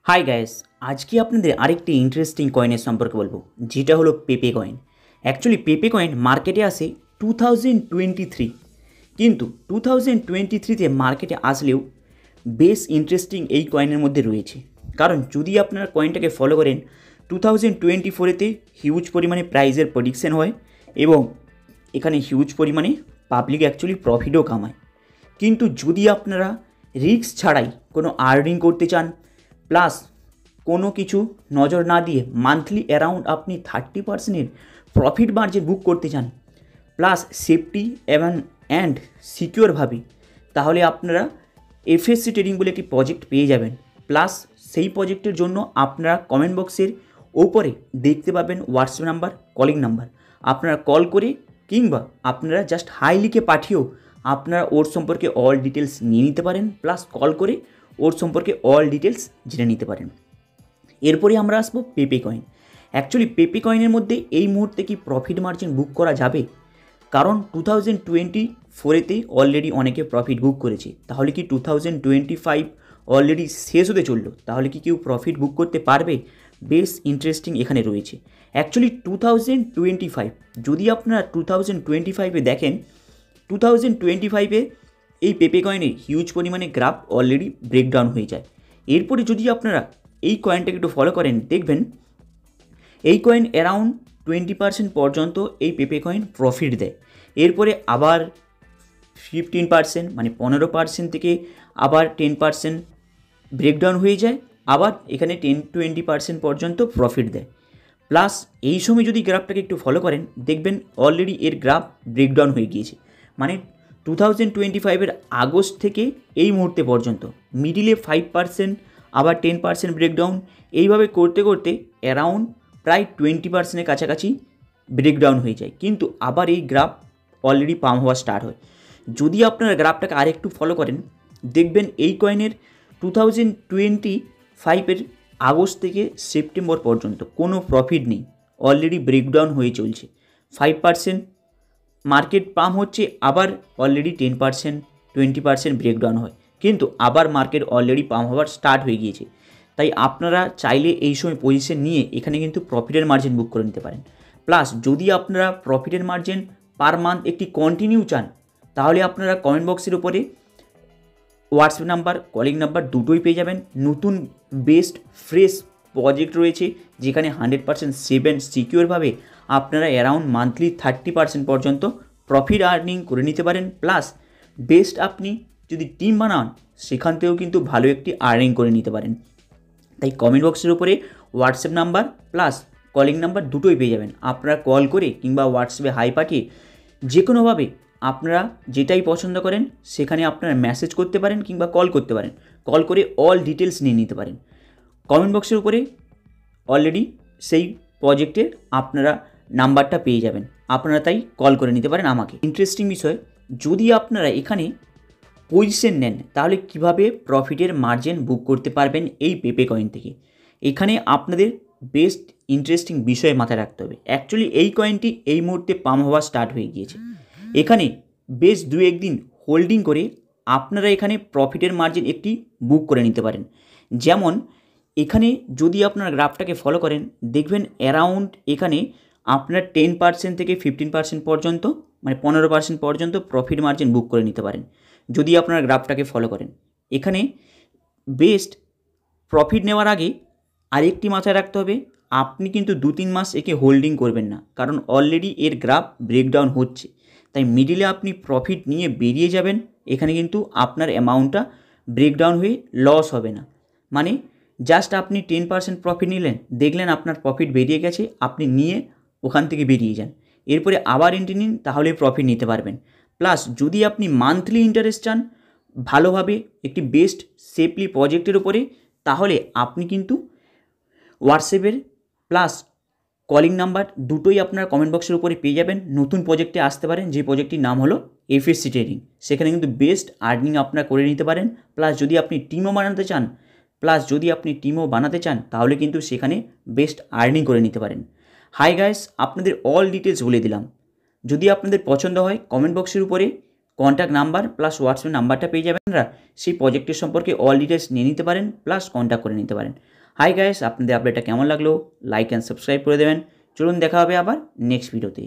Hi guys, আজকে আপনাদের আরেকটি ইন্টারেস্টিং কয়েনের সম্পর্কে বলবো, যেটা হলো পেপে কয়েন। অ্যাকচুয়ালি পেপে কয়েন মার্কেটে আসে 2023, কিন্তু 2023তে মার্কেটে আসলেও বেশ ইন্টারেস্টিং এই কয়েনের মধ্যে রয়েছে। কারণ যদি আপনারা কয়েনটাকে ফলো করেন, 2024তে হিউজ পরিমাণে প্রাইজের প্রেডিকশন হয় এবং এখানে হিউজ পরিমাণে পাবলিক অ্যাকচুয়ালি প্রফিটও কামায়। কিন্তু যদি আপনারা রিস্ক ছাড়াই কোনো আর্নিং করতে চান, প্লাস কোনো কিছু নজর না দিয়ে মান্থলি অ্যারাউন্ড আপনি 30% প্রফিট মার্জিন বুক করতে চান, প্লাস সেফটি এবং অ্যান্ড সিকিওরভাবে, তাহলে আপনারা এফএসসি ট্রেডিং বলে একটি প্রজেক্ট পেয়ে যাবেন। প্লাস সেই প্রজেক্টের জন্য আপনারা কমেন্ট বক্সের ওপরে দেখতে পাবেন হোয়াটসঅ্যাপ নাম্বার, কলিং নাম্বার। আপনারা কল করে কিংবা আপনারা জাস্ট হাই লিখে পাঠিয়েও আপনারা ওর সম্পর্কে অল ডিটেলস নিয়ে নিতে পারেন, প্লাস কল করে ওর সম্পর্কে অল ডিটেলস জেনে নিতে পারেন। এরপরে আমরা আসবো পেপে কয়েন। অ্যাকচুয়ালি পেপে কয়েনের মধ্যে এই মুহূর্তে কি প্রফিট মার্জিন বুক করা যাবে? কারণ 2024তে অলরেডি অনেকে প্রফিট বুক করেছে, তাহলে কি 2025 অলরেডি শেষ হতে চললো, তাহলে কি কেউ প্রফিট বুক করতে পারবে? বেশ ইন্টারেস্টিং এখানে রয়েছে। অ্যাকচুয়ালি 2025, যদি আপনারা 2025-এ দেখেন, 2025-এ এই পেপে কয়েনের হিউজ পরিমাণে গ্রাফ অলরেডি ব্রেকডাউন হয়ে যায়। এরপরে যদি আপনারা এই কয়েনটাকে একটু ফলো করেন, দেখবেন এই কয়েন অ্যারাউন্ড 20% পর্যন্ত এই পেপে কয়েন প্রফিট দেয়। এরপরে আবার 15% মানে 15% থেকে আবার 10% ব্রেকডাউন হয়ে যায়, আবার এখানে 10-20% পর্যন্ত প্রফিট দেয়। প্লাস এই সময় যদি গ্রাফটাকে একটু ফলো করেন, দেখবেন অলরেডি এর গ্রাফ ব্রেকডাউন হয়ে গিয়েছে। মানে 2025-এর আগস্ট থেকে এই মুহূর্তে পর্যন্ত মিডিলে 5%, আবার 10% ব্রেকডাউন, এইভাবে করতে করতে অ্যারাউন্ড প্রায় 20%-এর কাছাকাছি ব্রেকডাউন হয়ে যায়, কিন্তু আবার এই গ্রাফ অলরেডি পাম্প হওয়া স্টার্ট হয়। যদি আপনারা গ্রাফটাকে আরেকটু ফলো করেন, দেখবেন এই কয়েনের 2025-এর আগস্ট থেকে সেপ্টেম্বর পর্যন্ত কোনো প্রফিট নেই, অলরেডি ব্রেকডাউন হয়ে চলছে। 5% মার্কেট পাম্প হচ্ছে, আবার অলরেডি 10%, 20% ব্রেকডাউন হয়, কিন্তু আবার মার্কেট অলরেডি পাম্প হওয়ার স্টার্ট হয়ে গিয়েছে। তাই আপনারা চাইলে এই সময় পজিশন নিয়ে এখানে কিন্তু প্রফিটের মার্জিন বুক করে নিতে পারেন। প্লাস যদি আপনারা প্রফিটের মার্জিন পার মান্থ একটি কন্টিনিউ চান, তাহলে আপনারা কমেন্ট বক্সের উপরে হোয়াটসঅ্যাপ নাম্বার, কলিং নাম্বার দুটোই পেয়ে যাবেন। নতুন বেস্ট ফ্রেশ প্রজেক্ট রয়েছে, যেখানে 100% সেভ অ্যান্ড সিকিওরভাবে আপনারা অ্যারাউন্ড মান্থলি 30% পর্যন্ত প্রফিট আর্নিং করে নিতে পারেন। প্লাস বেস্ট আপনি যদি টিম বানান, সেখান থেকেও কিন্তু ভালো একটি আর্নিং করে নিতে পারেন। তাই কমেন্ট বক্সের উপরে WhatsApp number plus calling number দুটোই পেয়ে যাবেন। আপনারা কল করে কিংবা হোয়াটসঅ্যাপে হাই পাঠিয়ে যে কোনোভাবে আপনারা যেটাই পছন্দ করেন সেখানে আপনারা মেসেজ করতে পারেন কিংবা কল করতে পারেন। কল করে অল ডিটেলস নিয়ে নিতে পারেন। কমেন্ট বক্সের উপরে অলরেডি সেই প্রজেক্টের আপনারা নাম্বারটা পেয়ে যাবেন, আপনারা তাই কল করে নিতে পারেন আমাকে। ইন্টারেস্টিং বিষয়, যদি আপনারা এখানে পজিশন নেন, তাহলে কিভাবে প্রফিটের মার্জিন বুক করতে পারবেন এই পেপে কয়েন থেকে, এখানে আপনাদের বেস্ট ইন্টারেস্টিং বিষয় মাথায় রাখতে হবে। অ্যাকচুয়ালি এই কয়েনটি এই মুহূর্তে পাম্প হওয়া স্টার্ট হয়ে গিয়েছে। এখানে বেশ 2-1 দিন হোল্ডিং করে আপনারা এখানে প্রফিটের মার্জিন একটি বুক করে নিতে পারেন। যেমন এখানে যদি আপনারা গ্রাফটাকে ফলো করেন, দেখবেন অ্যারাউন্ড এখানে আপনার 10% থেকে 15% পর্যন্ত, মানে 15% পর্যন্ত প্রফিট মার্জিন বুক করে নিতে পারেন যদি আপনারা গ্রাফটাকে ফলো করেন। এখানে বেস্ট প্রফিট নেওয়ার আগে আরেকটি মাথায় রাখতে হবে, আপনি কিন্তু 2-3 মাস একে হোল্ডিং করবেন না, কারণ অলরেডি এর গ্রাফ ব্রেকডাউন হচ্ছে। তাই মিডিলে আপনি প্রফিট নিয়ে বেরিয়ে যাবেন, এখানে কিন্তু আপনার অ্যামাউন্টটা ব্রেকডাউন হয়ে লস হবে না। মানে জাস্ট আপনি 10% প্রফিট নিলেন, দেখলেন আপনার প্রফিট বেরিয়ে গেছে, আপনি নিয়ে ওখান থেকে বেরিয়ে যান, এরপরে আবার এন্ট্রি নিন, তাহলে প্রফিট নিতে পারবেন। প্লাস যদি আপনি মান্থলি ইন্টারেস্ট চান ভালোভাবে একটি বেস্ট সেফলি প্রজেক্টের উপরে, তাহলে আপনি কিন্তু হোয়াটসঅ্যাপের প্লাস কলিং নাম্বার দুটোই আপনার কমেন্ট বক্সের উপরে পেয়ে যাবেন। নতুন প্রজেক্টে আসতে পারেন, যে প্রজেক্টটির নাম হলো এফএসসি ট্রেডিং। সেখানে কিন্তু বেস্ট আর্নিং আপনারা করে নিতে পারেন। প্লাস যদি আপনি টিমও বানাতে চান, তাহলে কিন্তু সেখানে বেস্ট আর্নিং করে নিতে পারেন। হাই গাইস, আপনাদের অল ডিটেলস বলে দিলাম। যদি আপনাদের পছন্দ হয়, কমেন্ট বক্সের উপরে কন্ট্যাক্ট নাম্বার প্লাস হোয়াটসঅ্যাপ নাম্বারটা পেয়ে যাবেন। সেই প্রজেক্টের সম্পর্কে অল ডিটেলস নিয়ে নিতে পারেন, প্লাস কন্ট্যাক্ট করে নিতে পারেন। হাই গাইস, আপনাদের আপডেটটা কেমন লাগলো লাইক অ্যান্ড সাবস্ক্রাইব করে দেবেন। চলুন দেখা হবে আবার নেক্সট ভিডিওতে।